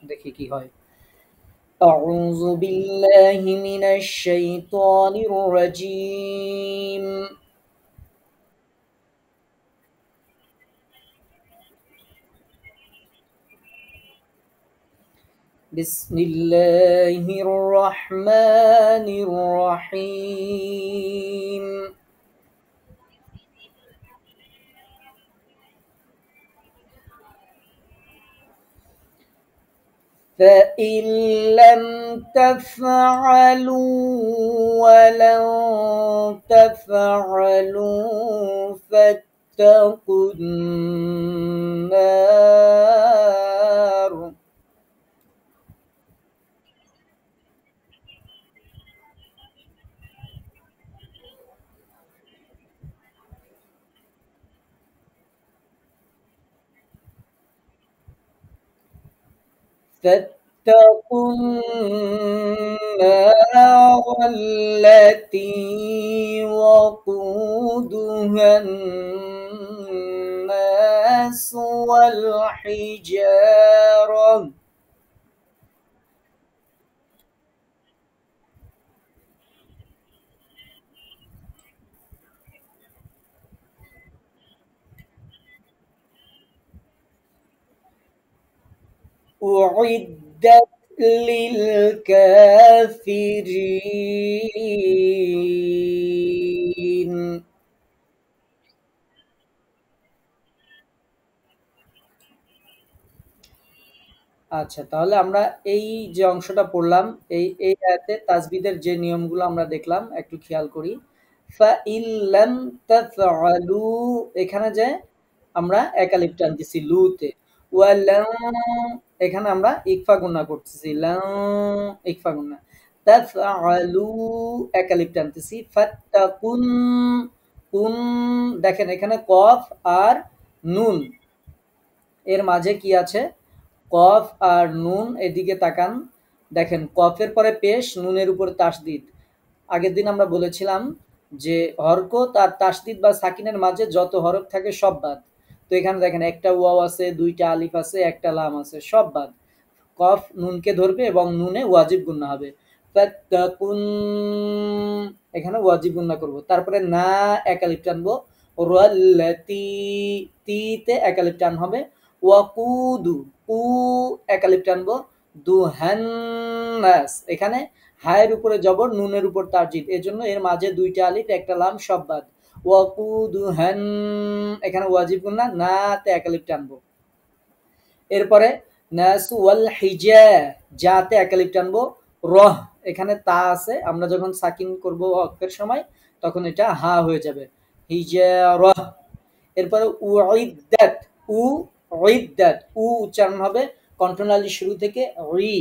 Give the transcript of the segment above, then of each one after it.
দেখি কি হয়। أعوذ بالله من الشيطان الرجيم. بسم الله الرحمن الرحيم. فإن لم تفعلوا ولن تفعلوا فاتقوا النار. فاتقوا النار التي وقودها الناس والحجارة. أعدت للكافرين. আচ্ছা, তাহলে আমরা এই যে অংশটা পড়লাম, এই আয়াতে তাজবিদের যে নিয়মগুলো আমরা দেখলাম একটু খেয়াল করি। ফাইন লাম তাফআলু, এখানে যে আমরা এক আলিফ টানতেছি লুতে। ওয়ালাম, এখানে আমরা ইকফা গুন্না করতেছি, লাম ইকফা গুন্না। তাফআলু, এক আলিফ টানতেছি। ফাত্তাকুন, কুন, দেখেন এখানে কফ আর নুন, এর মাঝে কি আছে? কফ আর নুন, এদিকে তাকান। দেখেন কফের পরে পেশ, নুনের উপরে তাসদিদ। আগের দিন আমরা বলেছিলাম যে হরকত আর তাসদিদ বা সাকিনের মাঝে যত হরফ থাকে সব বাদ। তো এখানে দেখেন একটা ওয়াও আছে, দুইটা আলিফ আছে, একটা লাম আছে, সব বাদ। কফ নুনকে ধরবে এবং নুনে ওয়াজিব গুন্না হবে। ফাত্তাকুন, এখানে ওয়াজিব গুন্না করব। তারপরে না, এক আলিফ টানবো। রাল্লাতি, তিতে এক আলিফ টান হবে। ওয়াকুদু, কু, এক আলিফ টানবো। দুহান্নাস, এখানে হায়ের উপরে জবর, নুনের উপর তারজিদ, এজন্য এর মাঝে দুইটা আলিফ একটা লাম, সব বাদ। ওয়াকুদুহান, এখানে ওয়াজিব গুন্না, না তে এক আলিফ টানবো। এরপরে নাসু ওয়াল হিজা, যাতে এক আলিফ টানবো। রহ, এখানে তা আছে, আমরা যখন সাকিন করব ওয়াকফের সময় তখন এটা হা হয়ে যাবে, হিজা রহ। এরপরে উইদ্দাত, উ উইদ্দাত, উ উচ্চারণ হবে কন্ট্রোনালি শুরু থেকে, রি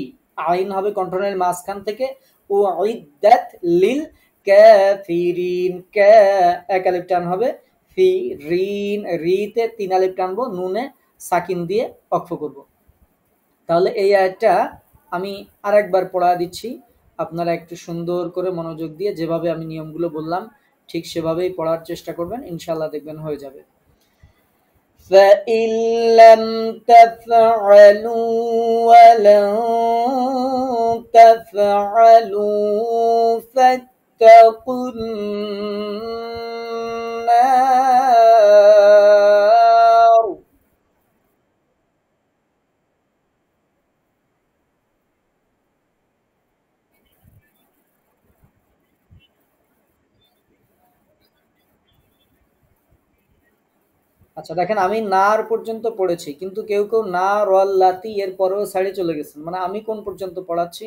আইন হবে কন্ট্রোনাল মাঝখান থেকে। উ উইদ্দাত লিল কাফিরিন, কা, এক আলিফ টান হবে। ফি রিন, রিতে তিন আলিফ টানবো, নুনে সাকিন দিয়ে অক্ষ করব। তাহলে এই আয়াতটা আমি আরেকবার পড়া দিচ্ছি, আপনারা একটু সুন্দর করে মনোযোগ দিয়ে যেভাবে আমি নিয়মগুলো বললাম ঠিক সেভাবেই পড়ার চেষ্টা করবেন, ইনশাল্লাহ দেখবেন হয়ে যাবে। فإن لم تفعلوا ولن تفعلوا فاتقوا النار. আচ্ছা দেখেন, আমি নার পর্যন্ত পড়েছি, কিন্তু কেউ কেউ না রল্লাতি এর পরেও সাইডে চলে গেছেন, মানে আমি কোন পর্যন্ত পড়াচ্ছি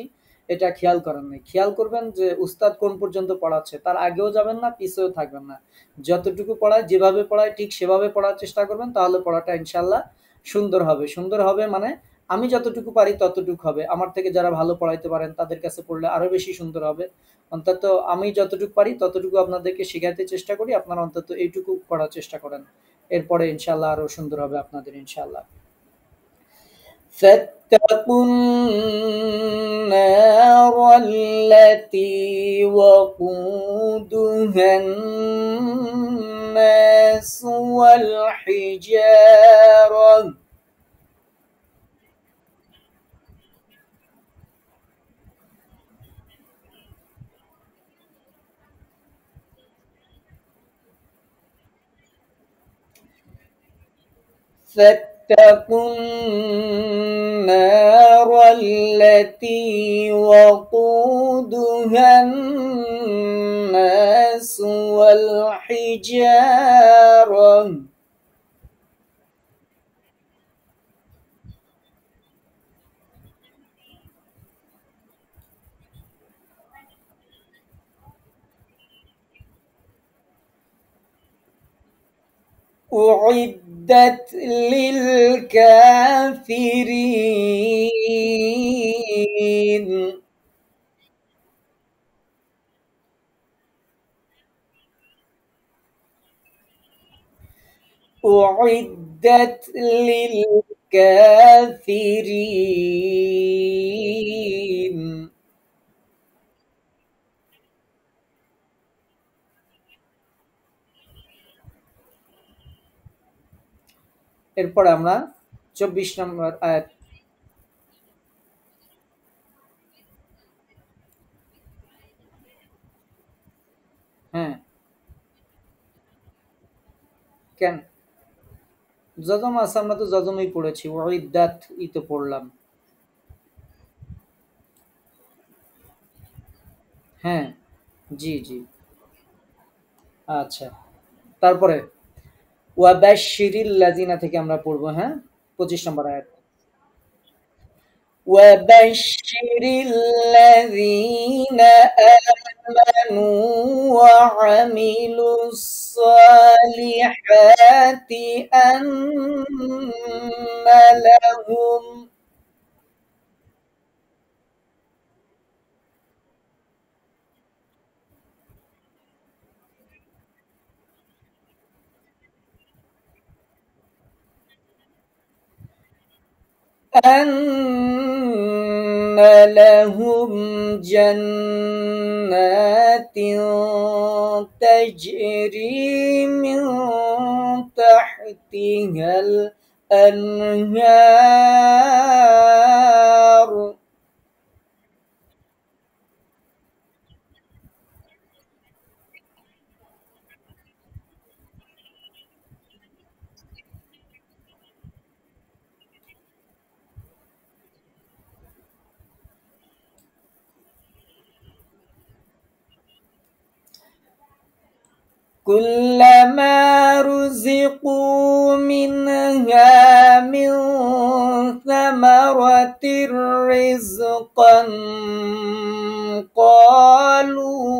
এটা খেয়াল করেন নাই। খেয়াল করবেন যে উস্তাদ কোন পর্যন্ত পড়াচ্ছে, তার আগেও যাবেন না, পিছেও থাকবেন না। যতটুকু পড়ায়, যেভাবে পড়ায় ঠিক সেভাবে পড়ার চেষ্টা করবেন, তাহলে পড়াটা ইনশাল্লাহ সুন্দর হবে। সুন্দর হবে মানে আমি যতটুকু পারি ততটুকু হবে, আমার থেকে যারা ভালো পড়াইতে পারেন তাদের কাছে পড়লে আরো বেশি সুন্দর হবে। অন্তত আমি যতটুকু পারি ততটুকু আপনাদেরকে শেখাতে চেষ্টা করি, আপনারা অন্তত এইটুকু করার চেষ্টা করেন। এরপরে ইনশাল্লাহ আরো সুন্দর হবে আপনাদের ইনশাল্লাহ। فاتقوا النار التي وقودها الناس والحجارة. فاتقوا النار التي وقودها الناس والحجارة أعدت للكافرين أعدت للكافرين এরপর আমরা ২৪ নম্বর আয়াত হ্যাঁ, কেন? যজম আছে, আমরা তো যজমই পড়েছি, উইদ্দাত ই তো পড়লাম। হ্যাঁ, জি, জি। আচ্ছা। তারপরে ওয়াবাশশিরিল লাযিনা থেকে আমরা পড়ব, হ্যাঁ? ২৫ নম্বর আয়াত। وبشر الذين آمنوا وعملوا الصالحات أن لهم أن لهم جنات تجري من تحتها الأنهار كلما رزقوا منها من ثمرة رزقا قالوا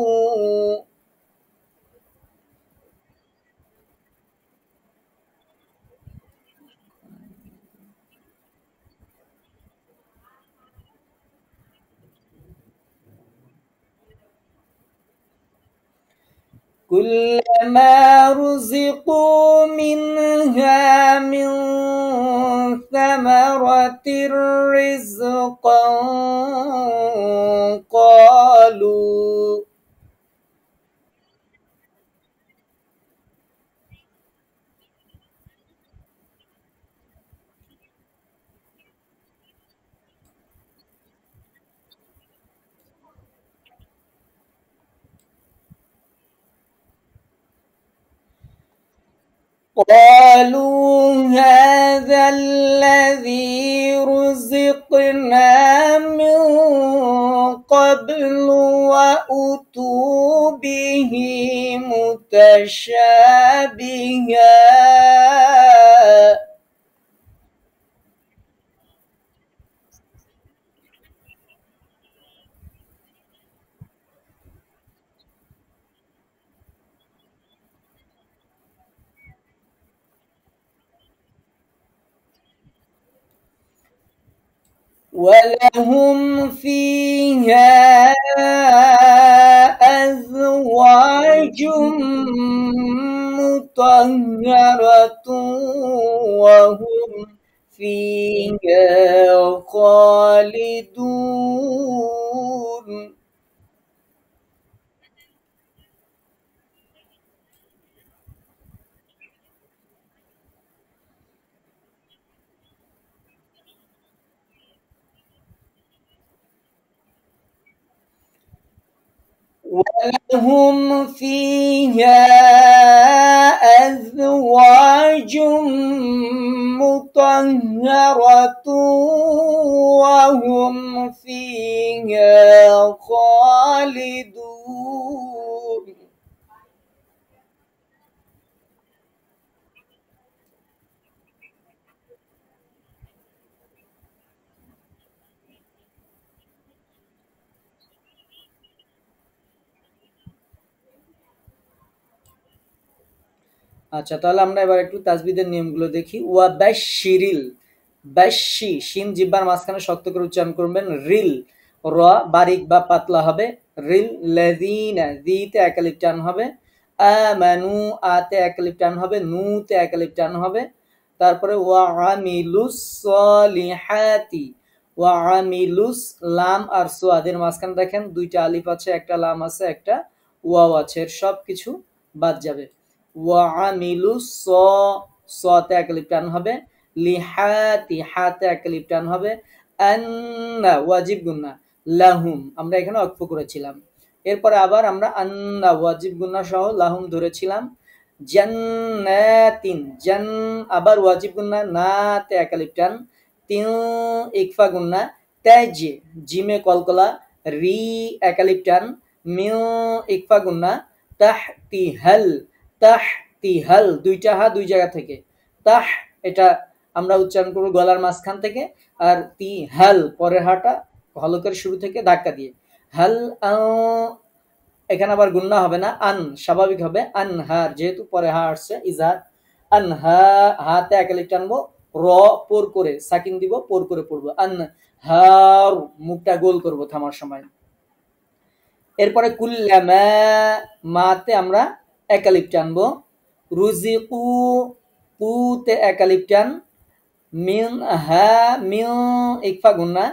كلما رزقوا منها من ثمرة رزقا قالوا هذا الذي رزقنا من قبل وأتوا به متشابها ولهم فيها أزواج مطهرة وهم فيها خالدون ولهم فيها أزواج مطهرة وهم فيها خالدون. আচ্ছা, তাহলে আমরা এবার একটু তাজবিদের নিয়মগুলো দেখি। ওয়া বাশশিরিল, বাশশি শিন জিহ্বার মাঝখানে শক্ত করে উচ্চারণ করবেন। রিল র বারিক বা পাতলা হবে। রিল লাযিনা যিতে এক আলিফ টান হবে। আমানু আতে এক আলিফ টান হবে। নুতে এক আলিফ টান হবে। তারপরে ওয়া আমিলুস সলিহাতি, ওয়া আমিলুস লাম আর সোয়াদের মাঝখানে দেখেন দুইটা আলিফ আছে, একটা লাম আছে, একটা ওয়াও আছে, এর সব কিছু বাদ যাবে। ওয়ামিলু সতে এক আলিফ টান হবে। লিহাতি হাতে এক আলিফ টান হবে। আন্না ওয়াজিব গুন্না, লাহুম আমরা এখানে অক্ফ করেছিলাম। এরপরে আবার আমরা আন্না ওয়াজিব গুন্না সহ লাহুম ধরেছিলাম। জান্নাতিন জান আবার ওয়াজিব গুন্না, নাতে এক আলিফ টান। তিন ইকফা গুন্না। তাজ জিমে কলকলা, রি এক আলিফ টান। মিউ ইকফা গুন্না। তাহতিহাল, তাহতিহাল দুইটা হা দুই জায়গা থেকে। তাহ এটা আমরা উচ্চারণ করব গলার মাঝখান থেকে, আর তি হাল পরের হাটা হলকের শুরু থেকে ধাক্কা দিয়ে। হাল এখানে আবার গুন্না হবে না, আন স্বাভাবিক হবে। আনহার যেহেতু পরে হা আসছে ইজার। আনহা হাতে এক আলিফ টানবো, র পোর করে সাকিন দিব, পোর করে পড়বো। আন হার মুখটা গোল করব থামার সময়। এরপরে কুল্লামা মাতে আমরা এক আলিফ টানবো। রুজিকু কুতে এক আলিফ টান। মিন হা মিন ইকফা গুন্না।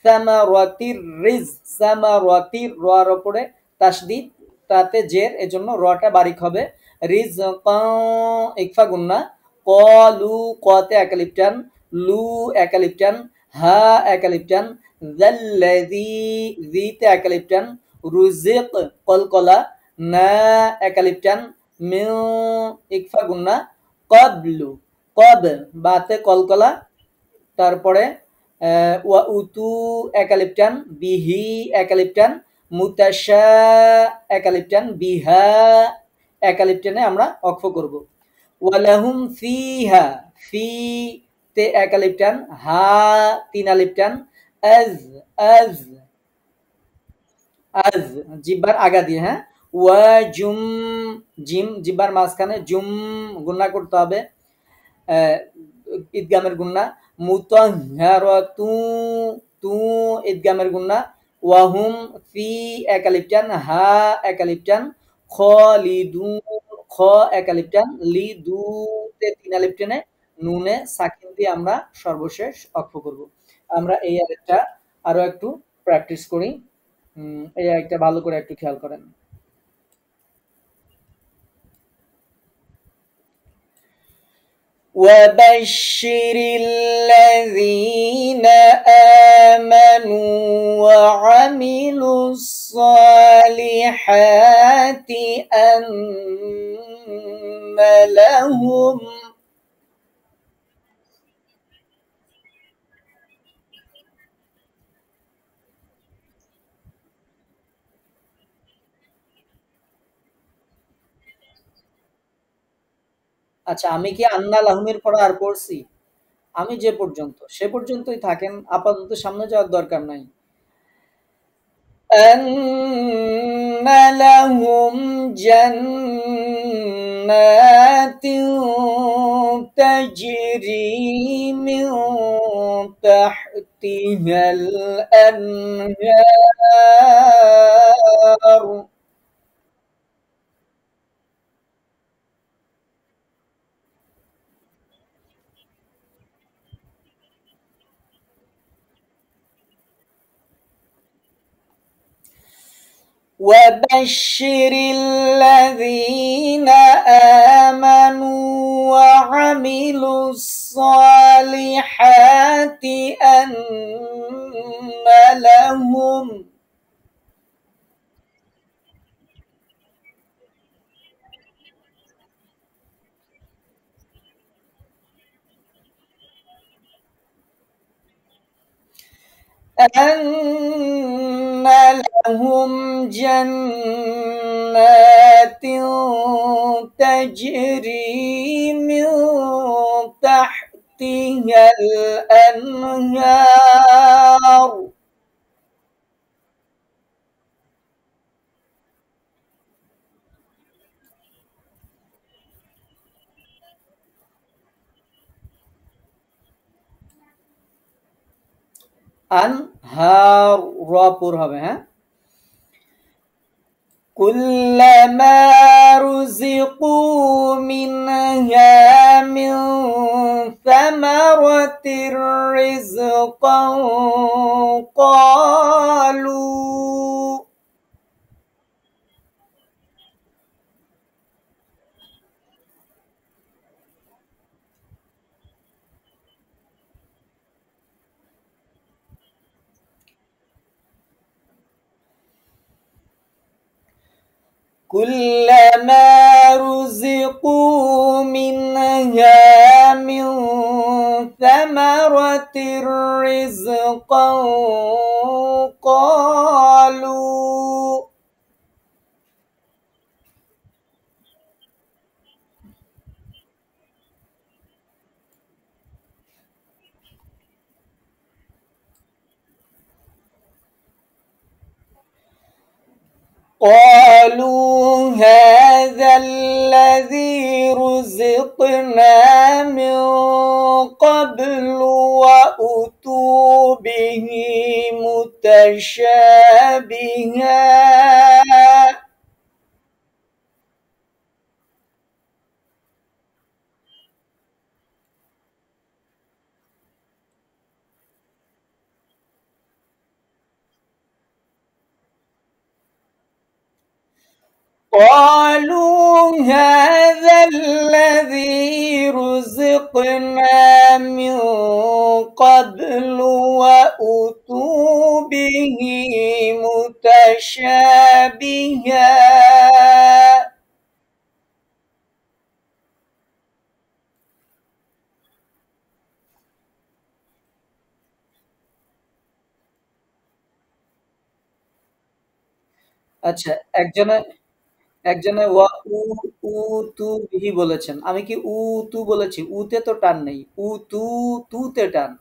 সামারাতির রিজ সামারাতির র উপরে তাসদিদ, তাতে জের, এজন্য রটা বারিক হবে। রিজকা ইকফা গুন্না। কলু কতে এক আলিফ টান। লু এক আলিফ টান। হা এক আলিফ টান। যাল্লাযী যিতে এক আলিফ টান। রুজিক কলকলা, না এক আলিফ টান। মিন ইকফা গুন্না। ক্বাবলু কব বাতে কলকলা, তারপরে ওয়া উতু এক আলিফ টান। বিহি এক আলিফ টান। মুতাশা এক আলিফ টান। বিহা এক আলিফ টানে আমরা অক্ফ করব। ওয়ালাহুম ফিহা ফি তে এক আলিফ টান। হা তিন আলিফ টান। আজ আজ আজ জিব্বার আগা দিয়ে, হ্যাঁ। ওয়া জুম জিম জিব্বার মাঝখানে, জুম গুন্না করতে হবে, ঈদগামের গুন্না। মুতাহহারাতু তু ঈদগামের গুন্না। ওয়াহুম ফি এক আলিফ টান। হা এক আলিফ টান। খালিদুন খ এক আলিফ টান। লিদু তে তিন আলিফ টেনে নুনে সাকিন দিয়ে আমরা সর্বশেষ অক্ফ করব। আমরা এই আয়াতটা আরো একটু প্র্যাকটিস করি। এই আয়াতটা ভালো করে একটু খেয়াল করেন। وبشر الذين آمنوا وعملوا الصالحات أن لهم। আচ্ছা, আমি কি আন্না লাহুমের পরে আর পড়ছি? আমি যে পর্যন্ত সে পর্যন্তই থাকেন, আপাতত সামনে যাওয়ার দরকার নাই। أن لهم جنات تجري من تحتها الأنهار وبشر الذين آمنوا وعملوا الصالحات أن لهم। أن لهم جنات تجري من تحتها الأنهار أنهار رابور হবে হ্যাঁ كلما رزقوا منها من ثمرة رزقا قالوا كلما رزقوا منها من ثمرة رزقا قالوا قالوا هذا الذي رزقنا من قبل وأتوا به متشابها قالوا هذا الذي رزقنا من قبل وأتوا به متشابها আচ্ছা একজনে একজনে উ তু বিহি বলেছেন আমি কি উ তু বলেছি উতে তো টান নেই উ তু তুতে টান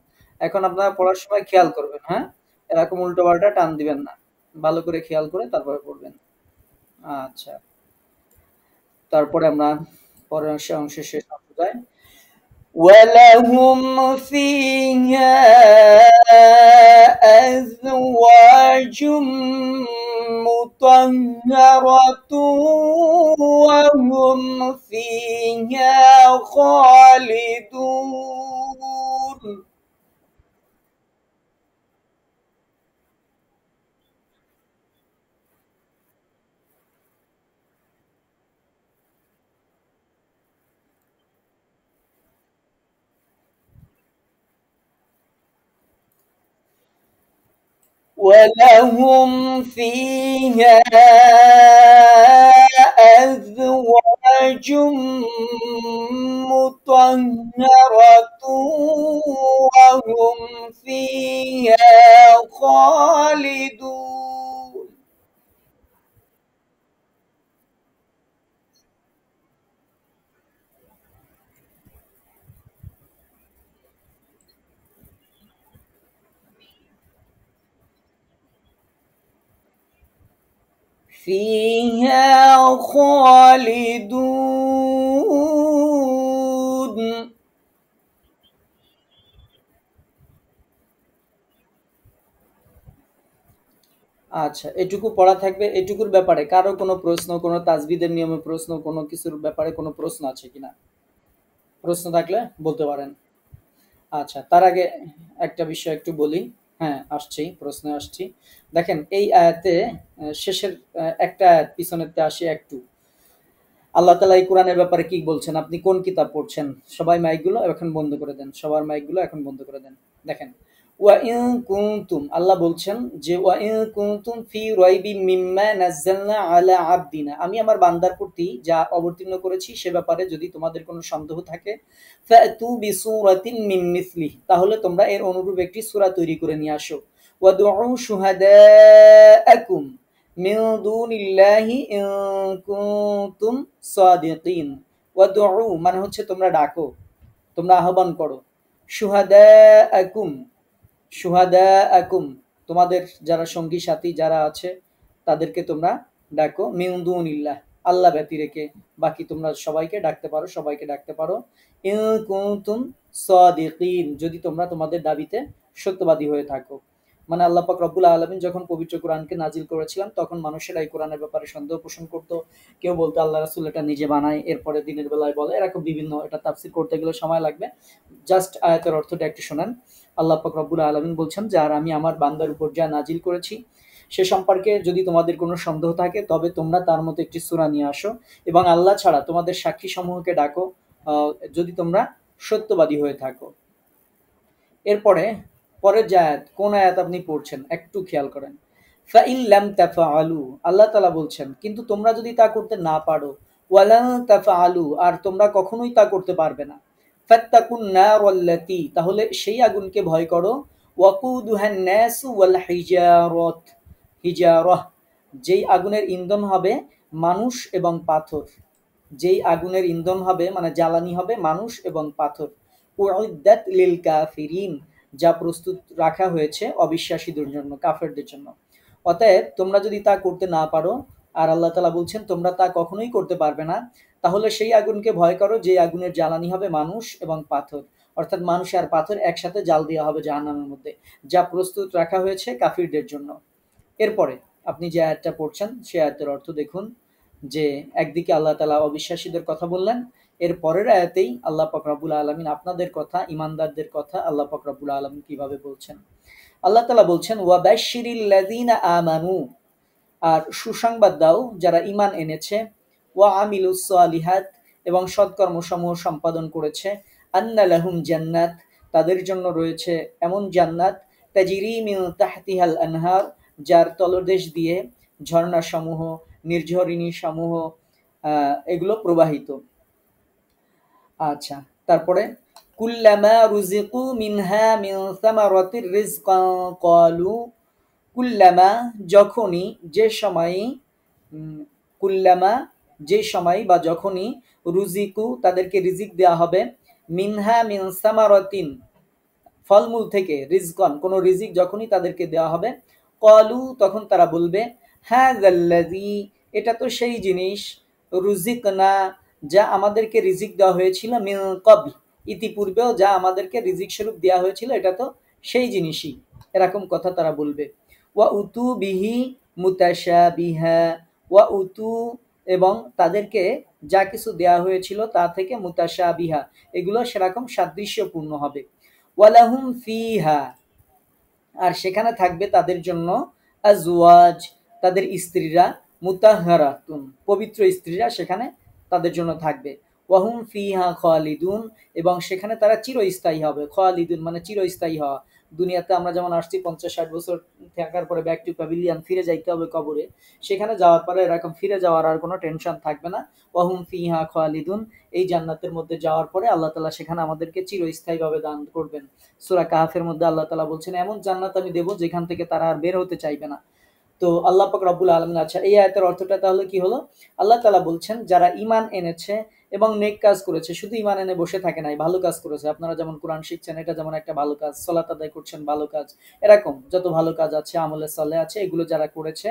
এখন আপনারা পড়ার সময় খেয়াল করবেন হ্যাঁ এরকম উল্টো পাল্টা টান দিবেন না ভালো করে খেয়াল করে তারপরে পড়বেন আচ্ছা তারপরে আমরা পরের অংশে শেষ অংশ যাই ولهم فيها أزواج مطهرة وهم فيها خالدون ولهم فيها أزواج مطهرة وهم فيها خالدون فيها خالدون আচ্ছা এটুকু পড়া থাকবে এটুকুর ব্যাপারে কারো কোনো প্রশ্ন কোনো তাজবিদের নিয়মে প্রশ্ন কোনো কিছুর ব্যাপারে কোনো প্রশ্ন আছে কিনা প্রশ্ন থাকলে বলতে পারেন আচ্ছা তার আগে একটা বিষয় একটু বলি হ্যাঁ আসছি প্রশ্নে আসছি দেখেন এই আয়াতে শেষের একটা আয়াত পিছনেরতে আসি একটু আল্লাহ তাআলা এই কোরআনের ব্যাপারে কি বলছেন আপনি কোন কিতাব পড়ছেন সবাই মাইকগুলো এখন বন্ধ করে দেন সবার মাইকগুলো এখন বন্ধ করে দেন দেখেন ওয়া ইন কুনতুম, আল্লাহ বলছেন যে ওয়া ইন কুনতুম ফি রাইবিম মিম্মা নাযালনা আলা আবদিনা, আমি আমার বান্দার প্রতি যা অবতীর্ণ করেছি সে ব্যাপারে যদি তোমাদের কোনো সন্দেহ থাকে, ফাতু বিসূরাতিন মিন মিসলিহি, তাহলে তোমরা এর অনুরূপ একটি সূরা তৈরি করে নিয়ে আসো। ওয়াদউ শুহাদাআকুম মিন দুনিল্লাহি ইন কুনতুম সাদিকিন। ওয়াদউ মানে হচ্ছে তোমরা ডাকো, তোমরা আহ্বান করো। শুহাদাআকুম, শুহাদাআকুম তোমাদের যারা সঙ্গী সাথী যারা আছে তাদেরকে তোমরা ডাকো, মিন দুনিল্লাহ আল্লাহ ব্যতি রেখে বাকি তোমরা সবাইকে ডাকতে পারো, সবাইকে ডাকতে পারো। ইন কুনতুম সাদিকিন, যদি তোমরা তোমাদের দাবিতে সত্যবাদী হয়ে থাকো। মানে আল্লাহ পাক রব্বুল আলামিন যখন পবিত্র কোরআনকে নাজিল করেছিলেন তখন মানুষেরা এই কোরআনের ব্যাপারে সন্দেহ পোষণ করতো। কেউ বলতো আল্লাহ রাসূল এটা নিজে বানায়, এরপরে দিনের বেলায় বলে, এরকম বিভিন্ন, এটা তাফসীর করতে গেলে সময় লাগবে। জাস্ট আয়াতের অর্থটা একটু শোনেন। আল্লাহ পাক রব্বুল আলামিন বলছেন যে আর আমি আমার বান্দার উপর যা নাজিল করেছি সে সম্পর্কে যদি তোমাদের কোনো সন্দেহ থাকে তবে তোমরা তার মতো একটি সূরা নিয়ে আসো এবং আল্লাহ ছাড়া তোমাদের সাক্ষী সমূহকে ডাকো, যদি তোমরা সত্যবাদী হয়ে থাকো। এরপরে পরের যে আয়াত, কোন আয়াত আপনি পড়ছেন একটু খেয়াল করেন। ফাইন লাম তাফআলু, আল্লাহ তাআলা বলছেন কিন্তু তোমরা যদি তা করতে না পারো, ওয়ালান তাফআলু আর তোমরা কখনোই তা করতে পারবে না, ফাত্তাকুন নারাল্লাতী তাহলে সেই আগুনকে ভয় করো, ওয়াকুদুহান নাসু ওয়াল হিজারাত, হিজারাহ যেই আগুনের ইন্ধন হবে মানুষ এবং পাথর, যেই আগুনের ইন্ধন হবে মানে জ্বালানি হবে মানুষ এবং পাথর। উইদ্দাত লিল কাফিরিন, যা প্রস্তুত রাখা হয়েছে অবিশ্বাসীদের জন্য, কাফেরদের জন্য। অতএব তোমরা যদি তা করতে না পারো, আর আল্লাহ তাআলা বলছেন তোমরা তা কখনোই করতে পারবে না, তাহলে সেই আগুনকে ভয় করো যে আগুনের জ্বালানি হবে মানুষ এবং পাথর, অর্থাৎ মানুষ আর পাথর একসাথে জাল দেওয়া হবে জাহান্নামের মধ্যে, যা প্রস্তুত রাখা হয়েছে কাফিরদের জন্য। এরপরে আপনি যে আয়াতটা পড়ছেন সে আয়াতের অর্থ দেখুন, যে একদিকে আল্লাহ তাআলা অবিশ্বাসীদের কথা বললেন, এর পরের আয়াতেই আল্লাহ পাক রব্বুল আলামিন আপনাদের কথা, ইমানদারদের কথা আল্লাহ পাক রব্বুল আলামিন কিভাবে বলছেন। আল্লাহ তাআলা বলছেন ওয়াবাশশিরিল লাযিনা আমানু, আর সুসংবাদ দাও যারা ঈমান এনেছে, ওয়া আমিলুস সালিহাত এবং সৎকর্মসমূহ সম্পাদন করেছে, আন্না লাহুম জান্নাত তাদের জন্য রয়েছে এমন জান্নাত, তাজরি মিন তাহতিহাল আনহার যার তলদেশ দিয়ে ঝর্ণাসমূহ, নির্ঝরিণী সমূহ এগুলো প্রবাহিত। আচ্ছা, তারপরে কুল্লামা রুজিকু মিনহা মিন সামারাতির রিজকান ক্বালু, কুল্লামা যখনই, যে সময়ই, কুল্লামা যে সময় বা যখনই, রুজিকু তাদেরকে রিজিক দেয়া হবে, মিনহা মিন সামারাতিন ফলমূল থেকে, রিজকন কোন রিজিক যখনই তাদেরকে দেওয়া হবে, ক্বালু তখন তারা বলবে, হাযাল্লাযী এটা তো সেই জিনিস, রুজিকনা যা আমাদেরকে রিজিক দেওয়া হয়েছিল, মিন ক্বাবল ইতিপূর্বেও যা আমাদেরকে রিজিক স্বরূপ দেওয়া হয়েছিল এটা তো সেই জিনিসই, এরকম কথা তারা বলবে। ওয়া উতু বিহি মুতাশাবিহা, ওয়া উতু এবং তাদেরকে যা কিছু দেয়া হয়েছিল তা থেকে মুতাশাবিহা এগুলো সেরকম সাদৃশ্যপূর্ণ হবে। ওয়ালাহুম ফিহা আর সেখানে থাকবে তাদের জন্য, আজওয়াজ তাদের স্ত্রীরা, মুতাহহারাতুন পবিত্র স্ত্রীরা সেখানে তাদের জন্য থাকবে। ওয়াহুম ফিহা খালিদুন এবং সেখানে তারা চিরস্থায়ী হবে। খালিদুন মানে চিরস্থায়ী হওয়া। দুনিয়াতে আমরা যেমন আসছি 50-60 বছর থাকার পরে ব্যাক টু প্যাভিলিয়ন ফিরে যাইতে হবে কবরে, সেখানে যাওয়ার পরে এরকম ফিরে যাওয়ার আর কোনো টেনশন থাকবে না। ওয়াহুম ফিহা খালিদুন এই জান্নাতের মধ্যে যাওয়ার পরে আল্লাহ তাআলা সেখানে আমাদেরকে চিরস্থায়ীভাবে দান করবেন। সূরা কাহফের মধ্যে আল্লাহ তাআলা বলছেন এমন জান্নাত আমি দেব যেখান থেকে তারা আর বের হতে চাইবে না। তো আল্লাহ পাক রব্বুল আলামিন, আচ্ছা এই আয়াতের অর্থটা তাহলে কি হলো? আল্লাহ তাআলা বলছেন যারা ঈমান এনেছে এবং নেক কাজ করেছে, শুধু ঈমান এনে বসে থাকে নাই, ভালো কাজ করেছে। আপনারা যেমন কোরআন শিখছেন এটা যেমন একটা ভালো কাজ, সালাত আদায় করছেন ভালো কাজ, এরকম যত ভালো কাজ আছে, আমলে সালেহ আছে, এগুলো যারা করেছে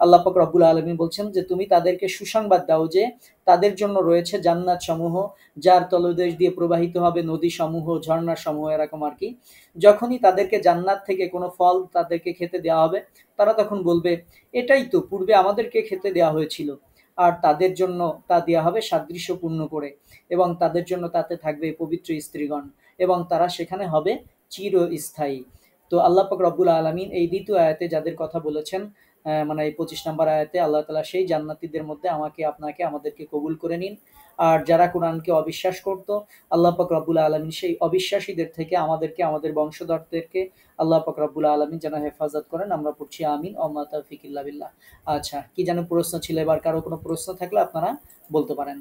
আল্লাহ পাক রব্বুল আলামিন বলছেন যে তুমি তাদেরকে সুসংবাদ দাও যে তাদের জন্য রয়েছে জান্নাত সমূহ যার তলদেশ দিয়ে প্রবাহিত হবে নদী সমূহ, ঝর্ণা সমূহ, এরকম আর কি। যখনই তাদেরকে জান্নাত থেকে কোনো ফল তাদেরকে খেতে দেওয়া হবে তারা তখন বলবে এটাই তো পূর্বে আমাদেরকে খেতে দেওয়া হয়েছিল, আর তাদের জন্য তা দেওয়া হবে সাদৃশ্যপূর্ণ করে, এবং তাদের জন্য তাতে থাকবে পবিত্র স্ত্রীগণ এবং তারা সেখানে হবে চিরস্থায়ী। তো আল্লাহ পাক রব্বুল আলামিন এই দ্বিতীয় আয়াতে যাদের কথা বলেছেন মানে এই 25 নাম্বার আয়াতে আল্লাহ তাআলা সেই জান্নাতীদের মধ্যে আমাকে, আপনাকে, আমাদেরকে কবুল করে নিন। আর যারা কোরআনকে অবিশ্বাস করত, আল্লাহ পাক রব্বুল আলামিন সেই অবিশ্বাসীদের থেকে আমাদেরকে, আমাদের বংশধরদেরকে আল্লাহ পাক রব্বুল আলামিন যেন হেফাজত করেন। আমরা পড়ছি আমিন। ওয়া মা তাওফিক ইল্লা বিল্লাহ। আচ্ছা, কি যেন প্রশ্ন ছিল, এবার কারো কোনো প্রশ্ন থাকলে আপনারা বলতে পারেন।